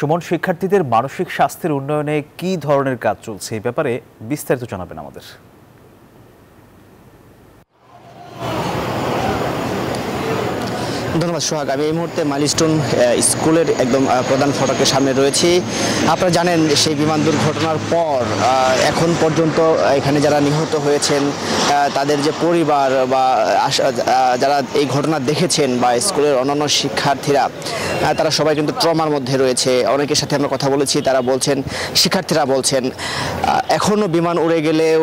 সুমন, শিক্ষার্থীদের মানসিক স্বাস্থ্যের উন্নয়নে কি ধরনের কাজ চলছে এই ব্যাপারে বিস্তারিত জানাবেন আমাদের। ধন্যবাদ সোহাগ। আমি এই মুহূর্তে মাইলস্টোন স্কুলের একদম প্রধান ফটকের সামনে রয়েছি। আপনারা জানেন সেই বিমান দুর্ঘটনার পর এখন পর্যন্ত এখানে যারা নিহত হয়েছেন তাদের যে পরিবার বা যারা এই ঘটনা দেখেছেন বা স্কুলের অন্যান্য শিক্ষার্থীরা তারা সবাই কিন্তু ট্রমার মধ্যে রয়েছে। অনেকের সাথে আমরা কথা বলেছি, তারা বলছেন, শিক্ষার্থীরা বলছেন এখনও বিমান উড়ে গেলেও,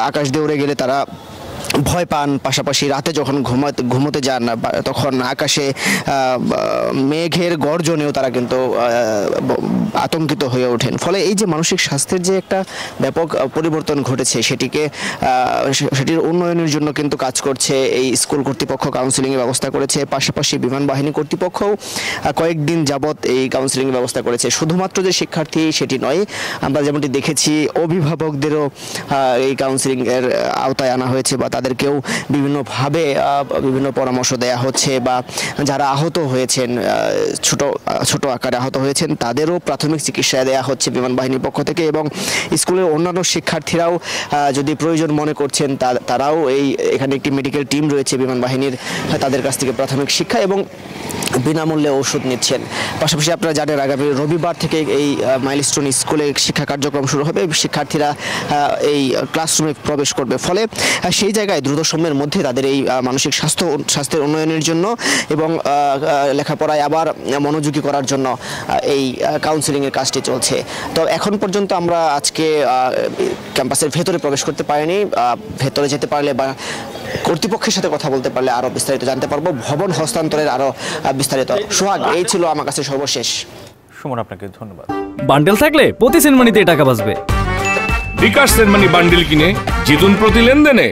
আকাশ দিয়ে উড়ে গেলে তারা ভয় পান। পাশাপাশি রাতে যখন ঘুমোতে যান তখন আকাশে মেঘের গর্জনেও তারা কিন্তু আতঙ্কিত হয়ে ওঠেন। ফলে এই যে মানসিক স্বাস্থ্যের যে একটা ব্যাপক পরিবর্তন ঘটেছে সেটির উন্নয়নের জন্য কিন্তু কাজ করছে এই স্কুল কর্তৃপক্ষ। কাউন্সিলিংয়ের ব্যবস্থা করেছে, পাশাপাশি বিমান বাহিনী কর্তৃপক্ষও কয়েকদিন যাবৎ এই কাউন্সিলিংয়ের ব্যবস্থা করেছে। শুধুমাত্র যে শিক্ষার্থী সেটি নয়, আমরা যেমনটি দেখেছি অভিভাবকদেরও এই কাউন্সিলিংয়ের আওতায় আনা হয়েছে বা তাদেরকেও বিভিন্নভাবে বিভিন্ন পরামর্শ দেয়া হচ্ছে। বা যারা আহত হয়েছেন, ছোট আকারে আহত হয়েছেন, তাদেরও প্রাথমিক চিকিৎসা দেওয়া হচ্ছে বিমান বাহিনীর পক্ষ থেকে। এবং স্কুলের অন্যান্য শিক্ষার্থীরাও যদি প্রয়োজন মনে করছেন তারাও এখানে একটি মেডিকেল টিম রয়েছে বিমান বাহিনীর, তাদের কাছ থেকে প্রাথমিক শিক্ষা এবং বিনামূল্যে ওষুধ নিচ্ছেন। পাশাপাশি আপনারা জানেন আগামী রবিবার থেকে এই মাইলস্টোন স্কুলে শিক্ষা কার্যক্রম শুরু হবে। শিক্ষার্থীরা এই ক্লাসরুমে প্রবেশ করবে। ফলে সেই জায়গায় দ্রুত সময়ের মধ্যে তাদের এই মানসিক স্বাস্থ্যের উন্নয়নের জন্য এবং লেখাপড়ায় আবার মনোযোগী করার জন্য এই কাউন্সিলিংয়ের কাজটি চলছে। তো এখন পর্যন্ত আমরা আজকে ক্যাম্পাসের ভেতরে প্রবেশ করতে পারিনি। ভেতরে যেতে পারলে বা কর্তৃপক্ষের সাথে কথা বলতে পারলে আরো বিস্তারিত জানতে পারবো, ভবন হস্তান্তরের আরো বিস্তারিত। সোহাগ, এই ছিল আমার কাছে সর্বশেষ। সুমন, আপনাকে ধন্যবাদ। বান্ডেল থাকলে প্রতি সেনমানিতে টাকা বাঁচবে। বিকাশ সেনমানি বান্ডেল কিনে জিতুন প্রতি লেনদেনে।